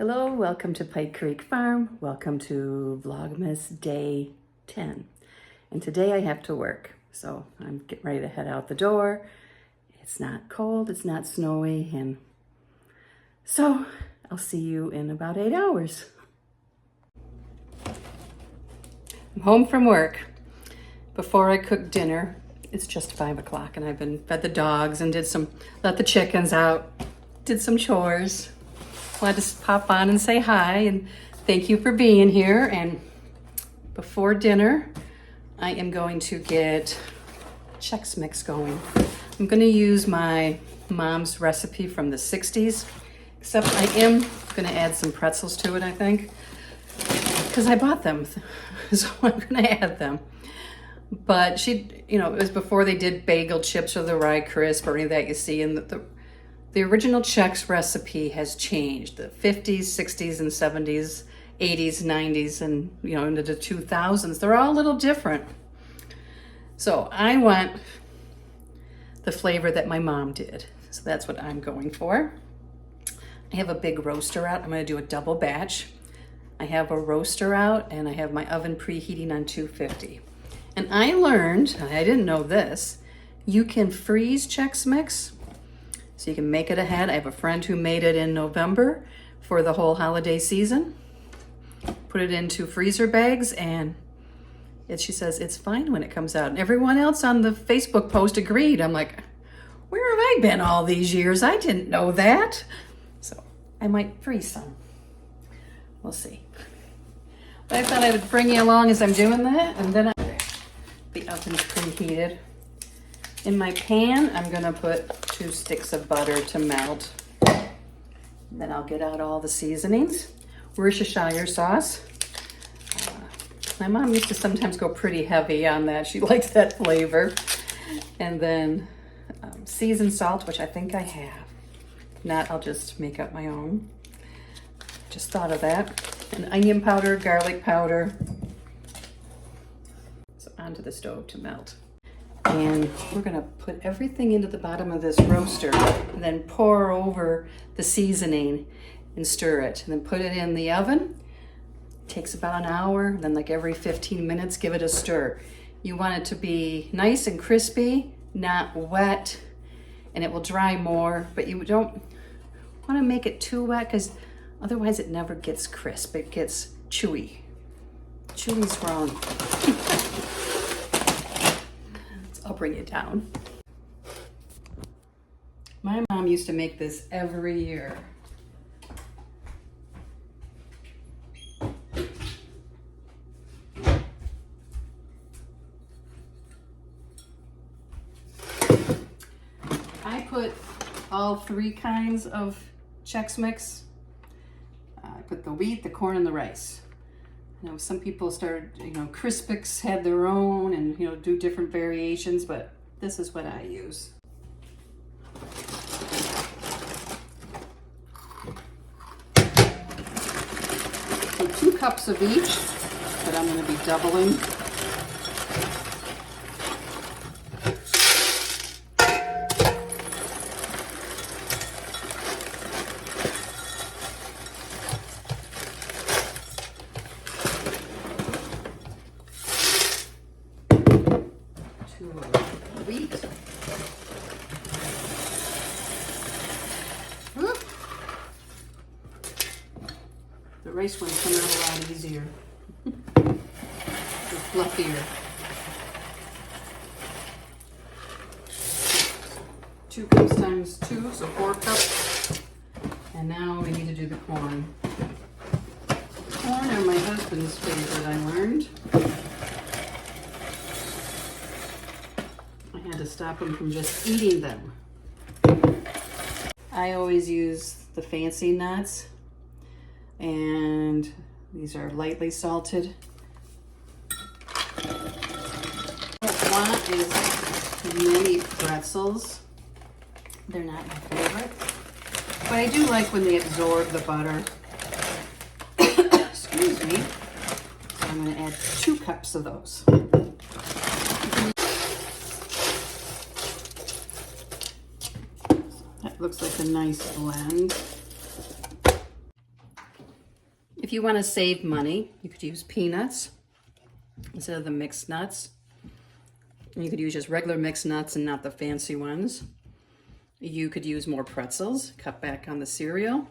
Hello, welcome to Pike Creek Farm. Welcome to Vlogmas Day 10. And today I have to work, so I'm getting ready to head out the door. It's not cold, it's not snowy, and so I'll see you in about 8 hours. I'm home from work. Before I cook dinner, it's just 5 o'clock, and I've been fed the dogs and let the chickens out, did some chores. Wanted to pop on and say hi and thank you for being here. And before dinner, I am going to get Chex Mix going. I'm going to use my mom's recipe from the 60s, except I am going to add some pretzels to it, I think, because I bought them, so I'm going to add them. But it was before they did bagel chips or the rye crisp or any of that you see in the original Chex recipe has changed. The 50s, 60s, and 70s, 80s, 90s, and into the 2000s. They're all a little different. So I want the flavor that my mom did. So that's what I'm going for. I have a big roaster out. I'm going to do a double batch. I have a roaster out and I have my oven preheating on 250. And I learned, I didn't know this, you can freeze Chex Mix. So you can make it ahead. I have a friend who made it in November for the whole holiday season. Put it into freezer bags and she says it's fine when it comes out. And everyone else on the Facebook post agreed. I'm like, where have I been all these years? I didn't know that. So I might freeze some. We'll see. But I thought I would bring you along as I'm doing that. And then the oven's preheated. In my pan, I'm gonna put 2 sticks of butter to melt. Then I'll get out all the seasonings. Worcestershire sauce. My mom used to sometimes go pretty heavy on that. She likes that flavor. And then seasoned salt, which I think I have. If not, I'll just make up my own. Just thought of that. And onion powder, garlic powder. So onto the stove to melt. And we're gonna put everything into the bottom of this roaster and then pour over the seasoning and stir it. And then put it in the oven. It takes about an hour. Then like every 15 minutes, give it a stir. You want it to be nice and crispy, not wet, and it will dry more, but you don't wanna make it too wet because otherwise it never gets crisp. It gets chewy. Chewy's wrong. I'll bring it down. My mom used to make this every year. I put all 3 kinds of Chex Mix. I put the wheat, the corn, and the rice. Some people started, Crispix had their own and, do different variations, but this is what I use. So 2 cups of each, but I'm going to be doubling. Wheat. The rice ones come out a lot easier. They're fluffier. 2 cups times 2, so 4 cups. And now we need to do the corn. Corn are my husband's favorite, I learned. To stop him from just eating them. I always use the fancy nuts, and these are lightly salted. What I want is mini pretzels. They're not my favorite, but I do like when they absorb the butter. Excuse me. So I'm going to add 2 cups of those. Looks like a nice blend. If you want to save money, you could use peanuts instead of the mixed nuts. You could use just regular mixed nuts and not the fancy ones. You could use more pretzels, cut back on the cereal.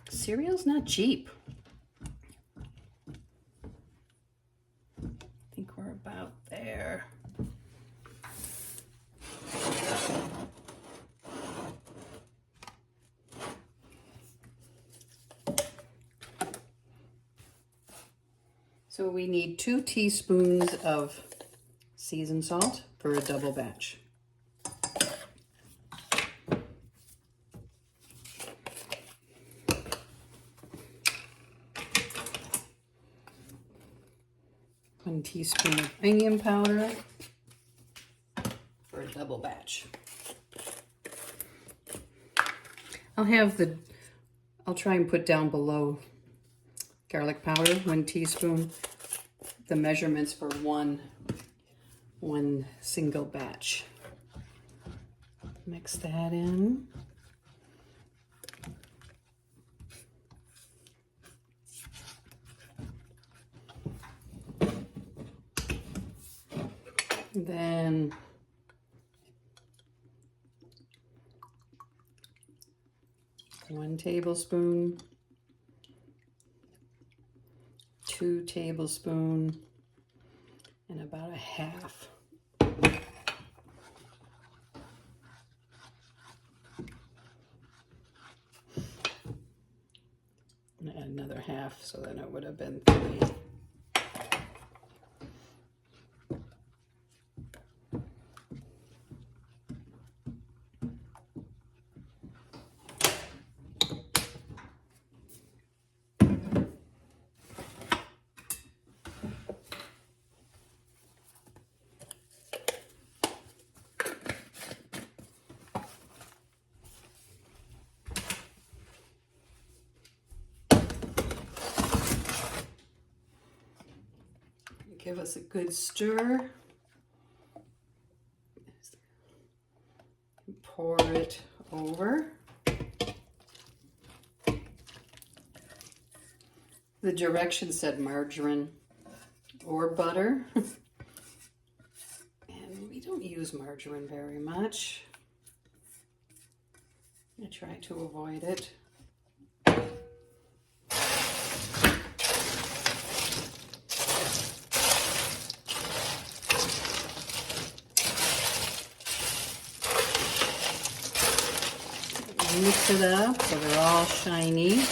Cereal's not cheap. I think we're about there. So we need 2 teaspoons of seasoned salt for a double batch. One teaspoon of onion powder for a double batch. I'll try and put down below garlic powder, 1 teaspoon, the measurements for one single batch. Mix that in. Then one tablespoon, 2 tablespoons, and about a half. And add another half, so then it would have been 3. Give us a good stir. Pour it over. The directions said margarine or butter. And we don't use margarine very much. I try to avoid it. Mix it up so they're all shiny.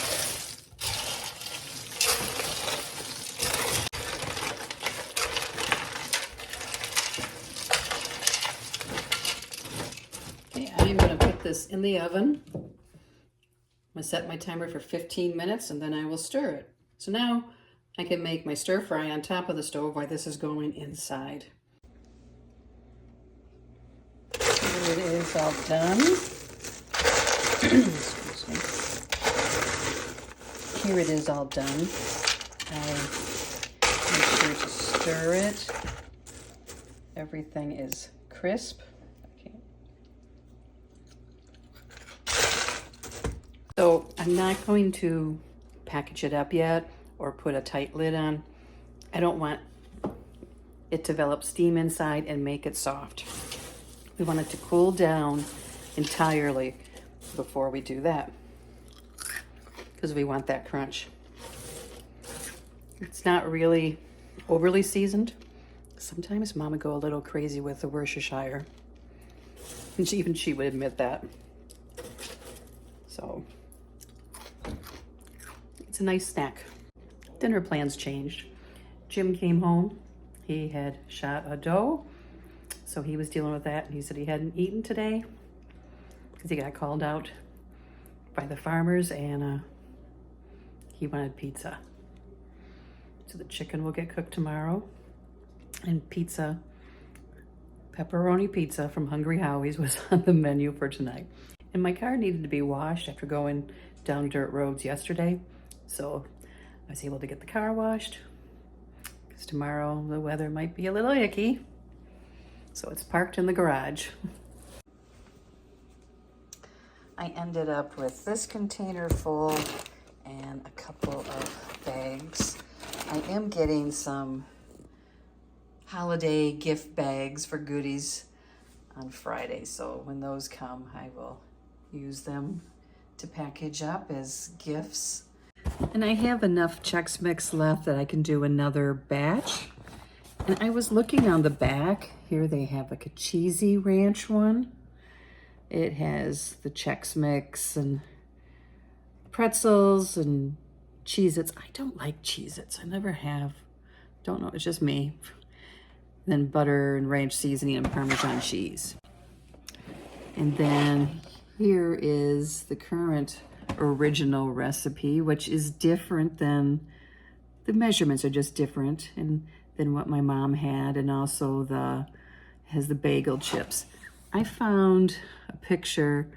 Okay, I'm going to put this in the oven. I'm going to set my timer for 15 minutes and then I will stir it. So now I can make my stir fry on top of the stove while this is going inside. Here it is all done. Excuse me. Here it is all done. I make sure to stir it. Everything is crisp. Okay. So I'm not going to package it up yet or put a tight lid on. I don't want it to develop steam inside and make it soft. We want it to cool down entirely before we do that, because we want that crunch. It's not really overly seasoned. Sometimes Mom would go a little crazy with the Worcestershire, and even she would admit that. So it's a nice snack. Dinner plans changed. Jim came home. He had shot a doe, so he was dealing with that, and he said he hadn't eaten today because he got called out by the farmers, and he wanted pizza. So the chicken will get cooked tomorrow, and pizza, pepperoni pizza from Hungry Howie's was on the menu for tonight. And my car needed to be washed after going down dirt roads yesterday, so I was able to get the car washed, because tomorrow the weather might be a little icky. So it's parked in the garage. I ended up with this container full and a couple of bags. I am getting some holiday gift bags for goodies on Friday, so when those come, I will use them to package up as gifts. And I have enough Chex Mix left that I can do another batch. And I was looking on the back. Here they have like a cheesy ranch one. It has the Chex Mix and pretzels and Cheez-Its. I don't like Cheez-Its. I never have. Don't know. It's just me. Then butter and ranch seasoning and Parmesan cheese. And then here is the current original recipe, which is different than, the measurements are just different than what my mom had, and also has the bagel chips. I found a picture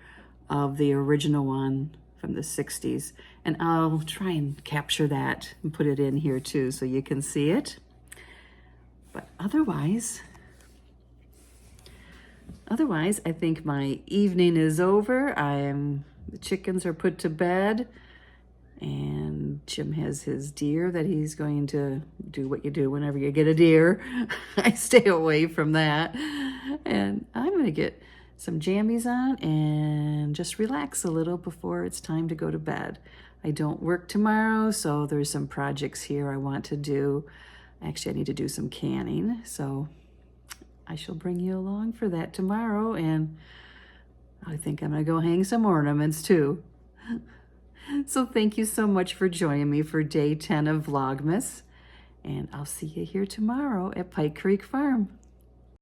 of the original one from the 60s, and I'll try and capture that and put it in here too so you can see it. But otherwise, I think my evening is over. The chickens are put to bed, and Jim has his deer that he's going to do what you do whenever you get a deer. I stay away from that. And I'm gonna get some jammies on and just relax a little before it's time to go to bed. I don't work tomorrow, so there's some projects here I want to do. Actually, I need to do some canning, so I shall bring you along for that tomorrow, and I think I'm gonna go hang some ornaments too. So thank you so much for joining me for day 10 of Vlogmas, and I'll see you here tomorrow at Pike Creek Farm.